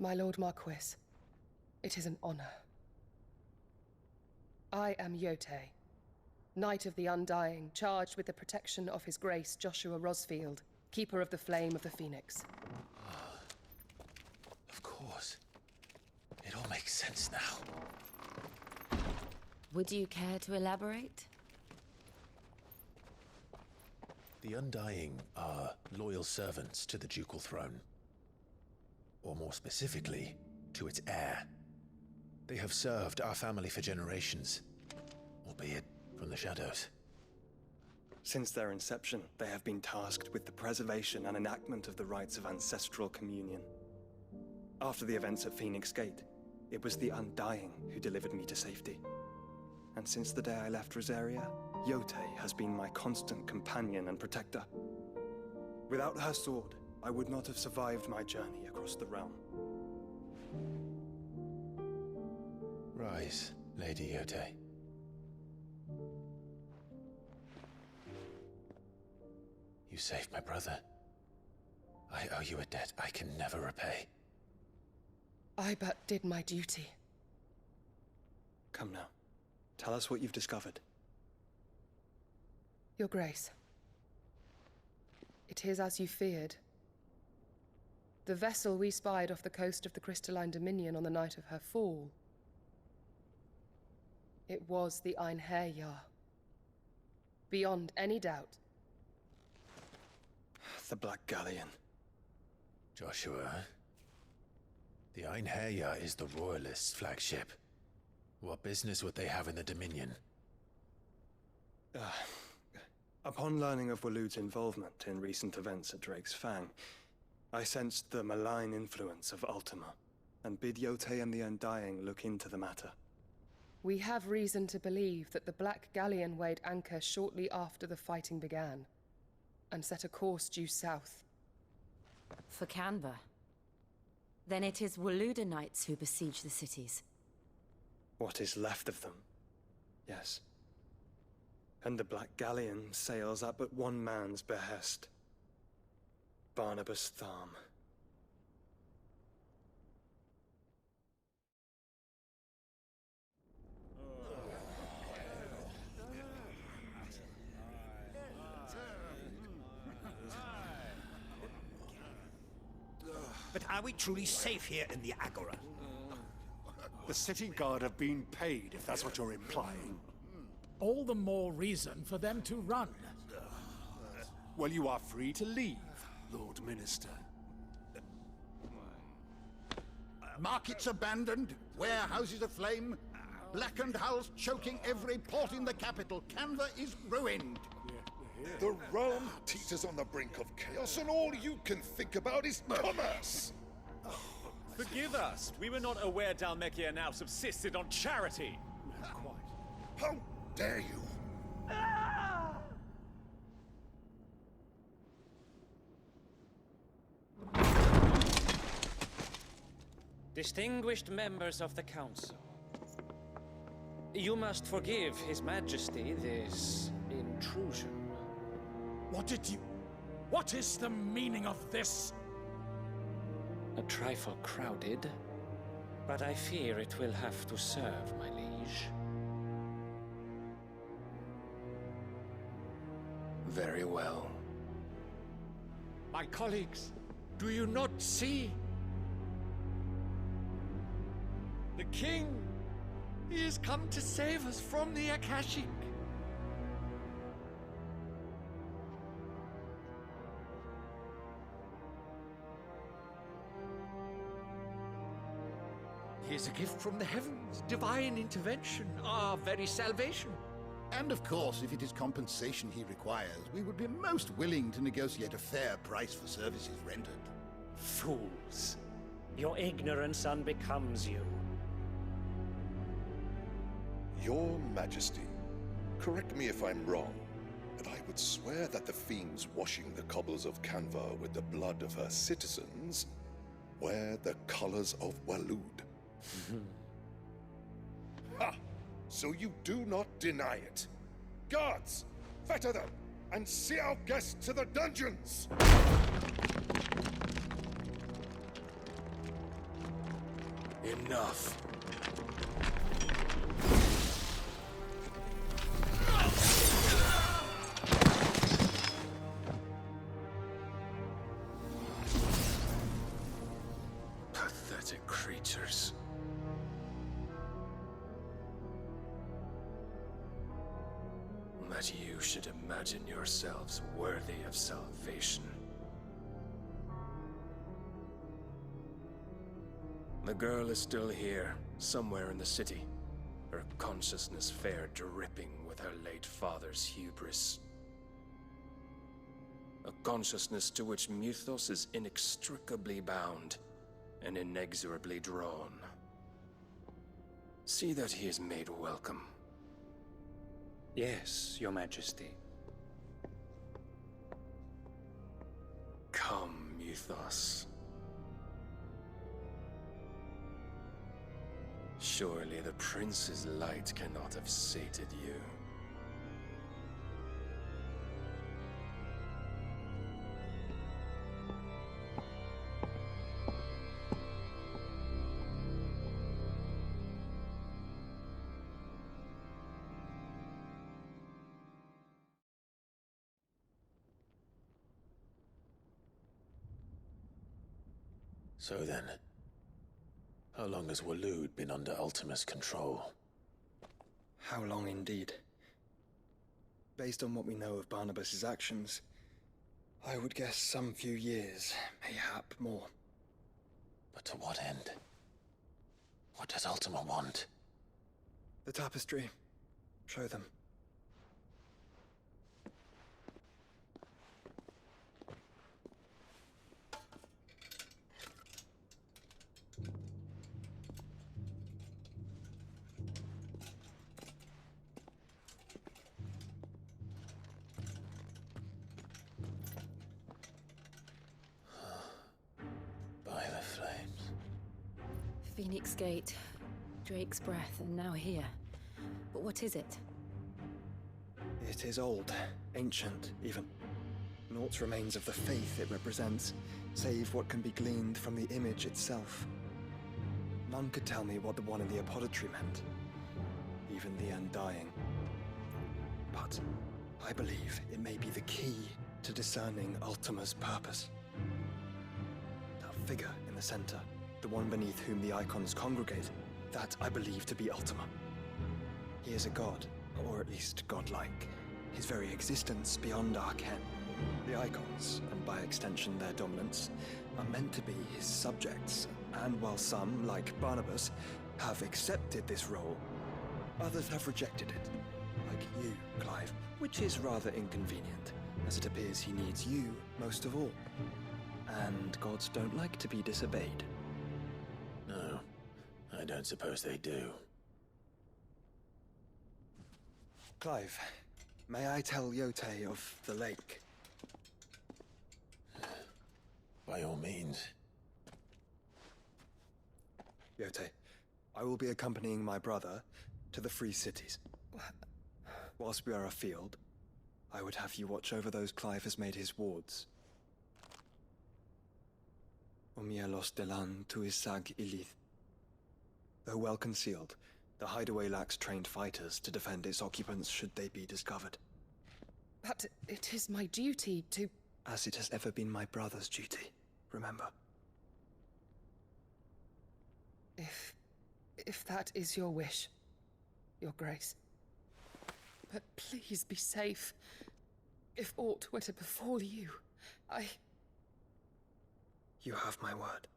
My Lord Marquis, it is an honor. I am Jote, Knight of the Undying, charged with the protection of His Grace Joshua Rosfield, Keeper of the Flame of the Phoenix. Of course. It all makes sense now. Would you care to elaborate? The Undying are loyal servants to the ducal throne. Or more specifically, to its heir. They have served our family for generations, albeit from the shadows. Since their inception, they have been tasked with the preservation and enactment of the rites of ancestral communion. After the events at Fénix Gate, it was the Undying who delivered me to safety. And since the day I left Rosaria, Jote has been my constant companion and protector. Without her sword, I would not have survived my journey across the realm. Rise, Lady Jote. You saved my brother. I owe you a debt I can never repay. I but did my duty. Come now. Tell us what you've discovered. Your Grace. It is as you feared. The vessel we spied off the coast of the Crystalline Dominion on the night of her fall. It was the Einherjar. Beyond any doubt. The Black Galleon. Joshua, the Einherjar is the Royalists' flagship. What business would they have in the Dominion? Upon learning of Waloed's involvement in recent events at Drake's Fang, I sensed the malign influence of Artema, and bid Jote and the Undying look into the matter. We have reason to believe that the Black Galleon weighed anchor shortly after the fighting began, and set a course due south. For Kanver. Then it is Waloed knights who besiege the cities. What is left of them, yes. And the Black Galleon sails at but one man's behest. Barnabas Tharm. But are we truly safe here in the Agora? The city guard have been paid, if that's what you're implying. All the more reason for them to run. Well, you are free to leave, Lord Minister. Markets abandoned, warehouses aflame, blackened hulls choking every port in the capital. Kanver is ruined. The realm teeters on the brink of chaos, and all you can think about is commerce! Forgive us. We were not aware Dhalmekia now subsisted on charity. How dare you! Distinguished members of the Council, you must forgive His Majesty this intrusion. What is the meaning of this? A trifle crowded, but I fear it will have to serve, my liege. Very well. My colleagues, do you not see? The king! He has come to save us from the Akashic! He is a gift from the heavens, divine intervention, our very salvation. And of course, if it is compensation he requires, we would be most willing to negotiate a fair price for services rendered. Fools! Your ignorance unbecomes you. Your Majesty, correct me if I'm wrong, but I would swear that the fiends washing the cobbles of Kanver with the blood of her citizens wear the colors of Waloed. Ha! So you do not deny it. Guards, fetter them, and see our guests to the dungeons! Enough. Pathetic creatures. That you should imagine yourselves worthy of salvation. The girl is still here, somewhere in the city, her consciousness fair dripping with her late father's hubris. A consciousness to which Mythos is inextricably bound and inexorably drawn. See that he is made welcome. Yes, Your Majesty. Come, Mythos. Surely the prince's light cannot have sated you. So then, how long has Waloed been under Ultima's control? How long indeed? Based on what we know of Barnabas's actions, I would guess some few years, mayhap more. But to what end? What does Ultima want? The tapestry. Show them. By the flames. Phoenix Gate, Drake's Breath, and now here. But what is it? It is old, ancient, even. Naught remains of the faith it represents, save what can be gleaned from the image itself. None could tell me what the one in the apothecary meant, even the Undying. But I believe it may be the key to discerning Ultima's purpose. That figure in the center, the one beneath whom the icons congregate, that I believe to be Ultima. He is a god, or at least godlike, his very existence beyond our ken. The icons, and by extension their dominance, are meant to be his subjects, and while some, like Barnabas, have accepted this role, others have rejected it, like you, Clive, which is rather inconvenient, as it appears he needs you most of all. And gods don't like to be disobeyed. No, I don't suppose they do. Clive, may I tell Jote of the lake? By all means. Jote, I will be accompanying my brother to the Free Cities. Whilst we are afield, I would have you watch over those Clive has made his wards. Omielos delan tuisag ilith. Though well concealed, the hideaway lacks trained fighters to defend its occupants should they be discovered. But it is my duty to... As it has ever been my brother's duty, remember. If that is your wish, Your Grace. But please be safe. If aught were to befall you, You have my word.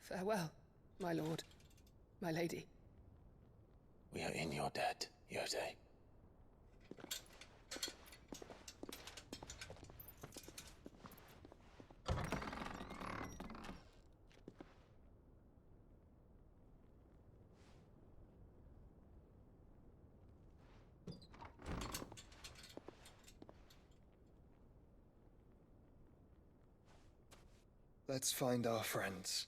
Farewell, my lord, my lady. We are in your debt, Jote. Let's find our friends.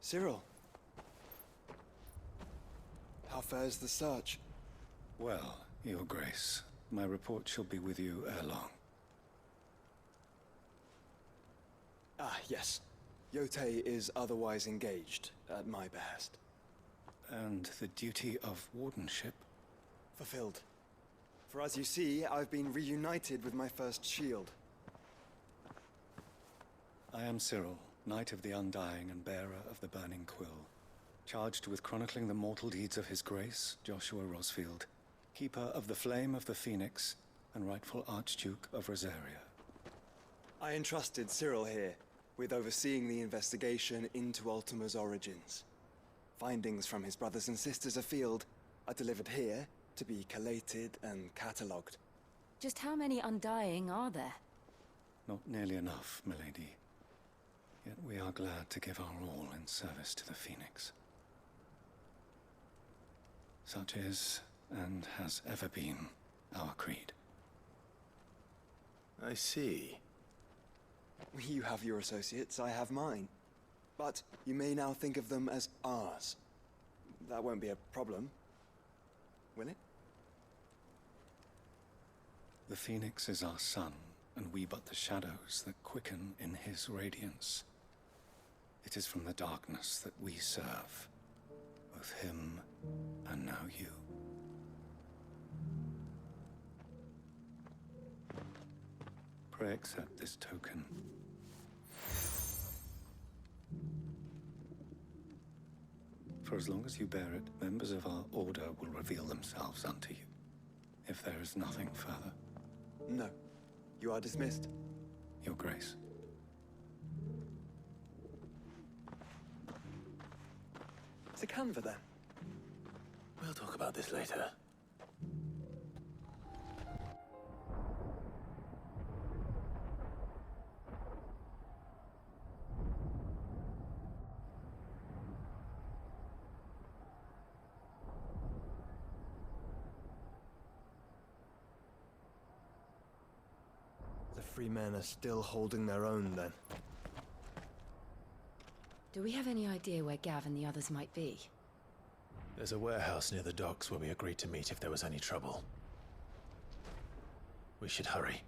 Cyril. How fares the search? Well, Your Grace, my report shall be with you ere long. Ah, yes. Jote is otherwise engaged, at my behest. And the duty of wardenship? Fulfilled. For as you see, I've been reunited with my first shield. I am Cyril, Knight of the Undying and bearer of the Burning Quill, charged with chronicling the mortal deeds of His Grace, Joshua Rosfield, keeper of the Flame of the Phoenix and rightful Archduke of Rosaria. I entrusted Cyril here with overseeing the investigation into Ultima's origins. Findings from his brothers and sisters afield are delivered here to be collated and catalogued. Just how many Undying are there? Not nearly enough, milady. Yet we are glad to give our all in service to the Phoenix. Such is, and has ever been, our creed. I see. You have your associates, I have mine. But you may now think of them as ours. That won't be a problem, will it? The Phoenix is our sun, and we but the shadows that quicken in his radiance. It is from the darkness that we serve, both him and now you. Pray accept this token. For as long as you bear it, members of our order will reveal themselves unto you, if there is nothing further. No. You are dismissed. Your Grace. To Kanver, then. We'll talk about this later. The free men are still holding their own, then. Do we have any idea where Gav and the others might be? There's a warehouse near the docks where we agreed to meet if there was any trouble. We should hurry.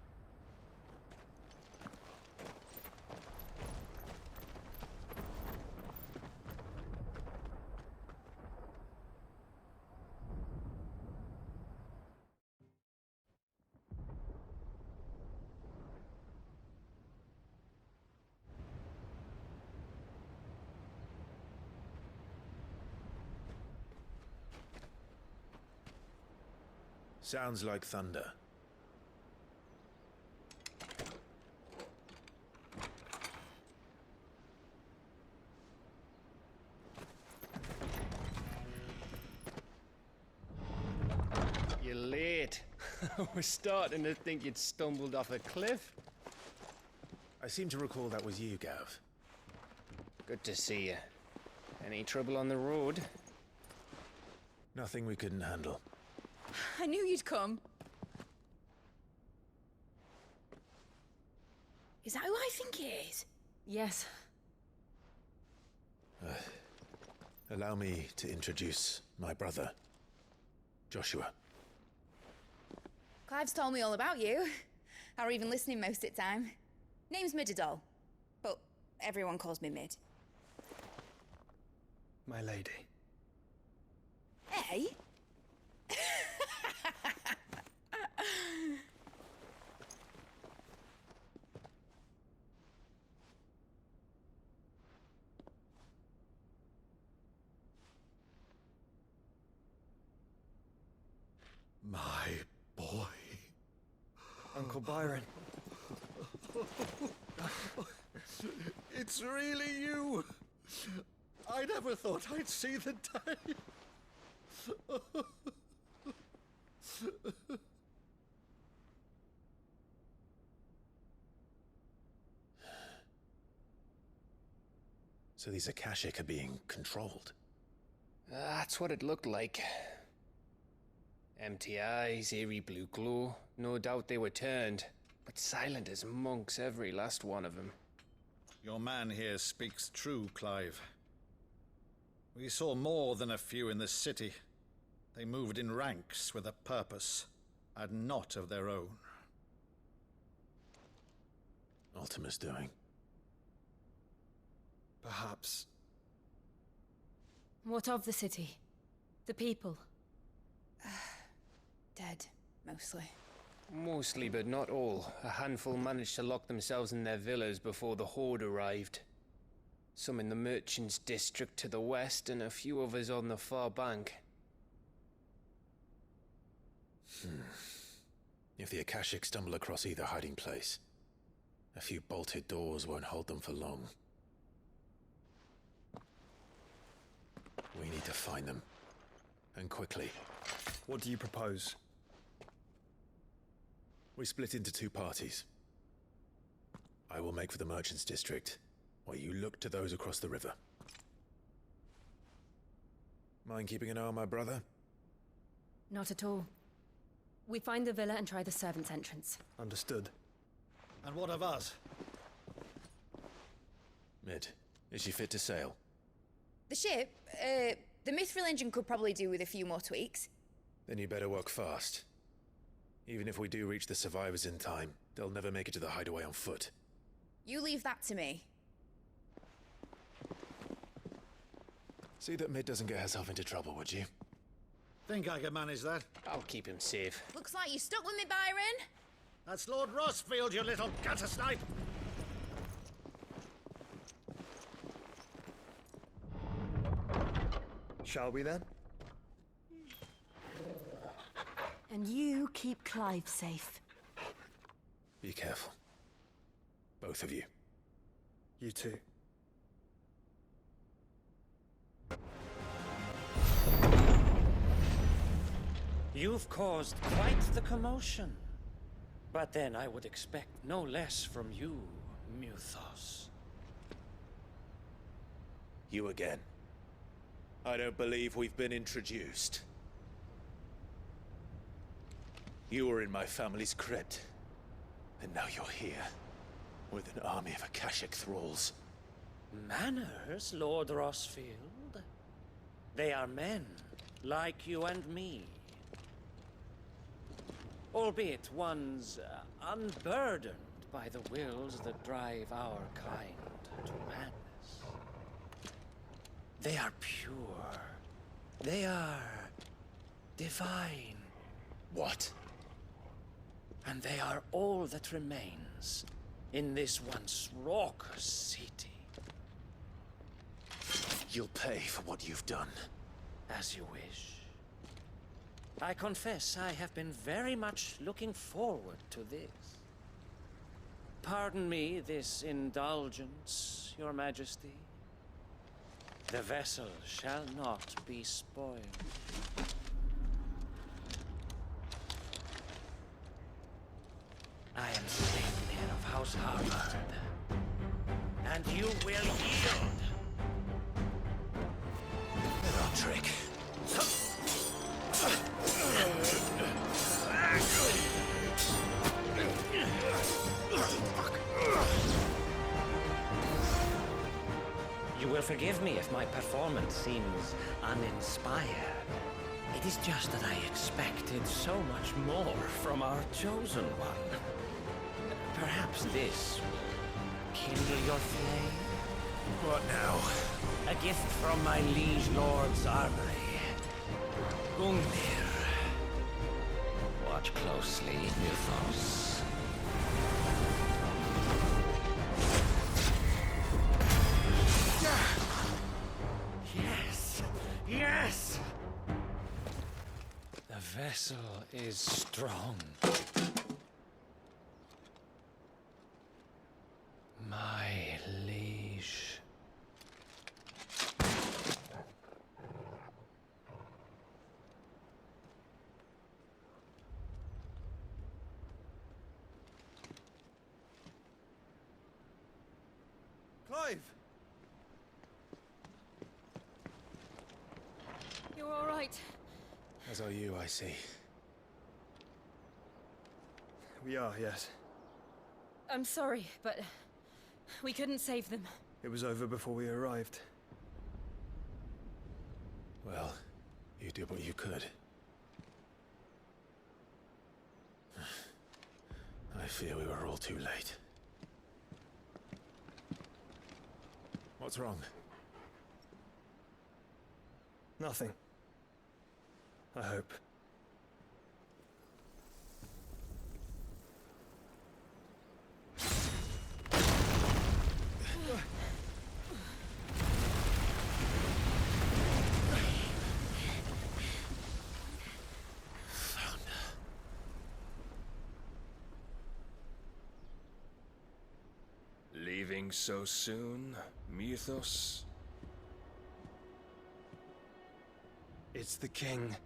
Sounds like thunder. You're late. We're starting to think you'd stumbled off a cliff. I seem to recall that was you, Gav. Good to see you. Any trouble on the road? Nothing we couldn't handle. I knew you'd come. Is that who I think it is? Yes. Allow me to introduce my brother, Joshua. Clive's told me all about you. Or even listening most of the time. Name's Midadol, but everyone calls me Mid. My lady. Hey? My boy. Uncle Byron. It's really you. I never thought I'd see the day. So these Akashic are being controlled? That's what it looked like. Empty eyes, eerie blue glow. No doubt they were turned, but silent as monks, every last one of them. Your man here speaks true, Clive. We saw more than a few in the city. They moved in ranks with a purpose, and not of their own. Ultima's doing. Perhaps. What of the city? The people? Dead, mostly. Mostly, but not all. A handful managed to lock themselves in their villas before the Horde arrived. Some in the merchants' district to the west, and a few others on the far bank. If the Akashic stumble across either hiding place, a few bolted doors won't hold them for long. We need to find them. And quickly. What do you propose? We split into two parties. I will make for the merchants' district, while you look to those across the river. Mind keeping an eye on my brother? Not at all. We find the villa and try the servants' entrance. Understood. And what of us? Mid, is she fit to sail? The ship, the mithril engine could probably do with a few more tweaks. Then you better work fast. Even if we do reach the survivors in time, they'll never make it to the hideaway on foot. You leave that to me. See that Mid doesn't get herself into trouble, would you? Think I can manage that? I'll keep him safe. Looks like you stuck with me, Byron. That's Lord Rosfield, you little gutter snipe! Shall we then? And you keep Clive safe. Be careful. Both of you. You too. You've caused quite the commotion. But then I would expect no less from you, Muthos. You again. I don't believe we've been introduced. You were in my family's crypt, and now you're here, with an army of Akashic thralls. Manners, Lord Rosfield? They are men, like you and me. Albeit ones unburdened by the wills that drive our kind to madness. They are pure. They are divine. What? And they are all that remains in this once raucous city. You'll pay for what you've done. As you wish. I confess I have been very much looking forward to this. Pardon me this indulgence, Your Majesty. The vessel shall not be spoiled. I am Sleipnir of House Harbard, and you will yield. Little trick. You will forgive me if my performance seems uninspired. It is just that I expected so much more from our chosen one. Perhaps this will kindle your flame? What now? A gift from my liege lord's armory. Gungnir. Watch closely, Muthos. Yes! Yes! The vessel is strong. Clive! You're all right. As are you, I see. We are, yes. I'm sorry, but we couldn't save them. It was over before we arrived. Well, you did what you could. I fear we were all too late. What's wrong? Nothing. I hope. Leaving so soon, Mythos? It's the king.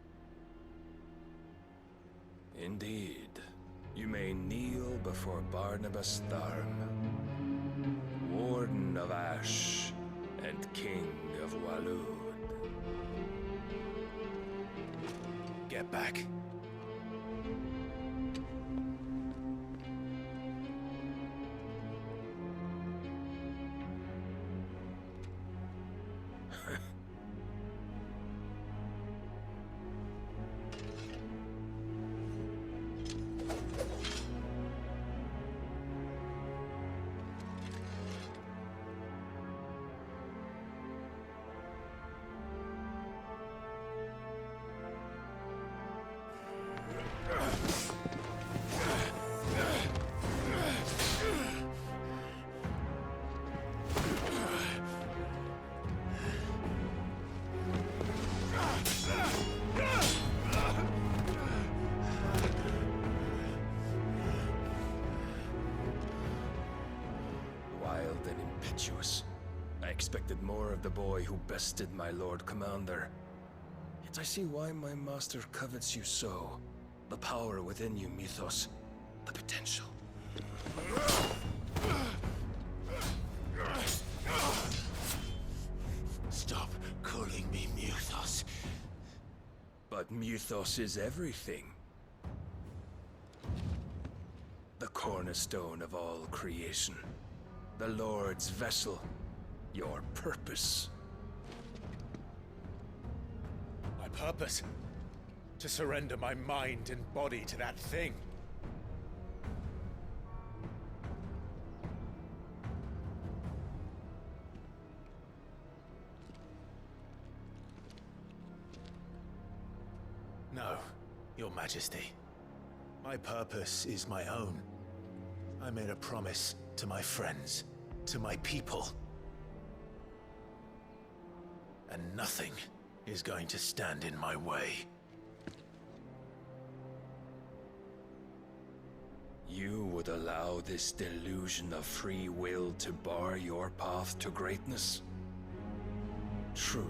Indeed. You may kneel before Barnabas Tharm, Warden of Ash and King of Waloed. Get back. I expected more of the boy who bested my Lord Commander. Yet I see why my master covets you so. The power within you, Mythos. The potential. Stop calling me Mythos. But Mythos is everything. The cornerstone of all creation. The Lord's vessel. Your purpose. My purpose? To surrender my mind and body to that thing. No, Your Majesty. My purpose is my own. I made a promise to my friends, to my people. And nothing is going to stand in my way. You would allow this delusion of free will to bar your path to greatness? Truly,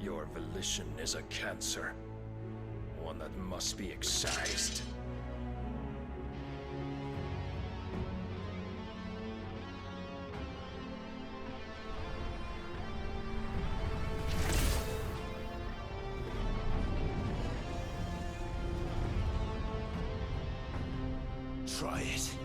your volition is a cancer. One that must be excised. Try it.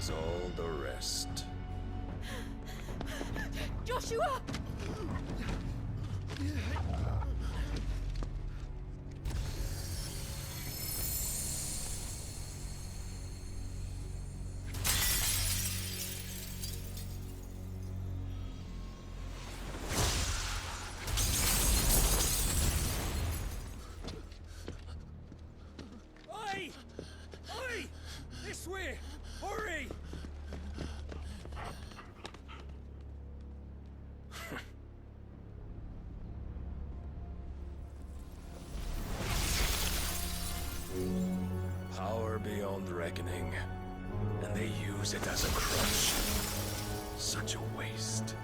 All the rest. Joshua! Oi! Oi! This way! Hurry! opening, and they use it as a crutch. Such a waste.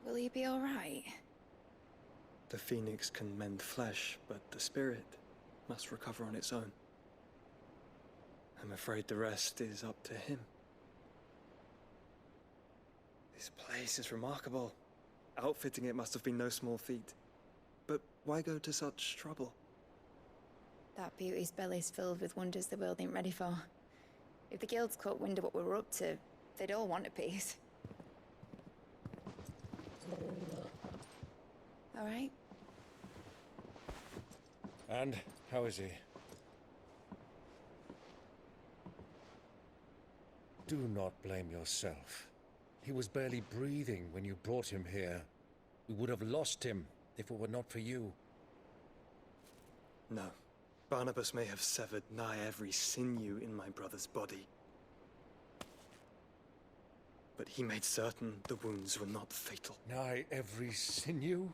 Will he be all right? The Phoenix can mend flesh, but the spirit must recover on its own. I'm afraid the rest is up to him. This place is remarkable. Outfitting it must have been no small feat. But why go to such trouble? That beauty's belly's filled with wonders the world ain't ready for. If the guilds caught wind of what we were up to, they'd all want a piece. All right. And how is he? Do not blame yourself. He was barely breathing when you brought him here. We would have lost him if it were not for you. No. Barnabas may have severed nigh every sinew in my brother's body. But he made certain the wounds were not fatal. Nigh every sinew?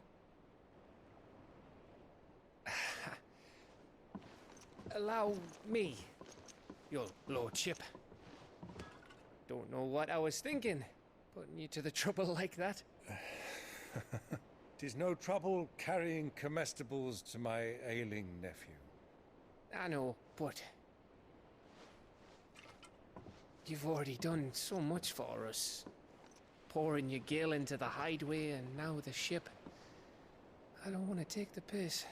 Allow me, your lordship. Don't know what I was thinking, putting you to the trouble like that. 'Tis no trouble carrying comestibles to my ailing nephew. I know, but you've already done so much for us. Pouring your gil into the hideaway and now the ship. I don't want to take the piss.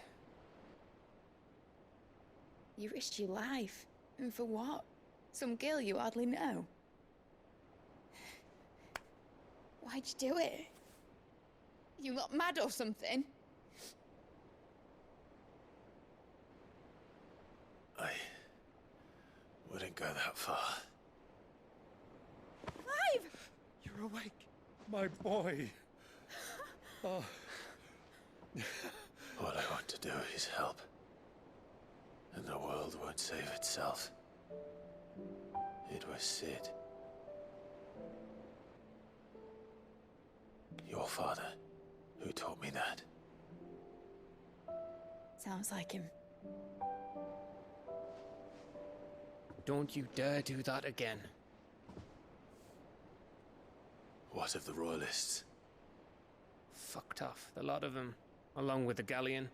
You risked your life. And for what? Some girl you hardly know. Why'd you do it? You not mad or something? I wouldn't go that far. Clive! You're awake, my boy. Oh. All I want to do is help. And the world won't save itself. It was Sid. Your father, who taught me that. Sounds like him. Don't you dare do that again. What of the royalists? Fucked off, the lot of them, along with the galleon.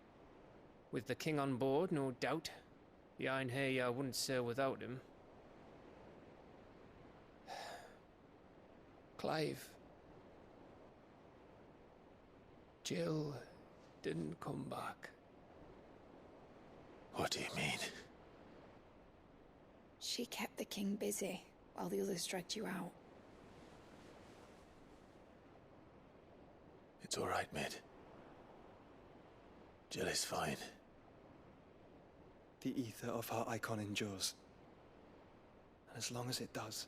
With the king on board, no doubt. The Iron Hair wouldn't sail without him. Clive. Jill didn't come back. What do you mean? She kept the king busy while the others dragged you out. It's all right, Mid. Jill is fine. The ether of her icon endures. And as long as it does,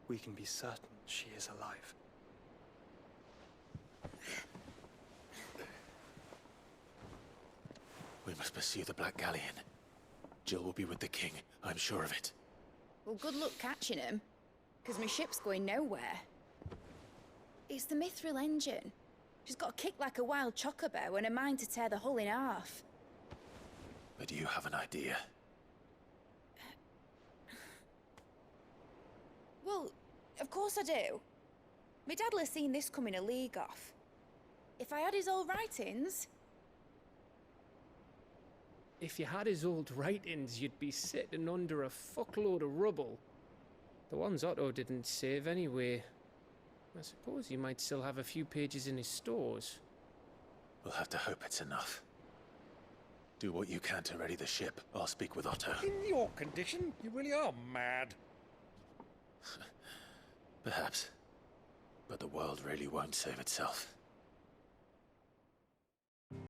we can be certain she is alive. We must pursue the Black Galleon. Jill will be with the king, I'm sure of it. Well, good luck catching him, because my ship's going nowhere. It's the Mithril engine. She's got a kick like a wild chocobo and a mind to tear the hull in half. But do you have an idea? Well, of course I do. My dad'll have seen this coming a league off. If I had his old writings... If you had his old writings, you'd be sitting under a fuckload of rubble. The ones Otto didn't save anyway. I suppose he might still have a few pages in his stores. We'll have to hope it's enough. Do what you can to ready the ship. I'll speak with Otto. In your condition, you really are mad. Perhaps. But the world really won't save itself.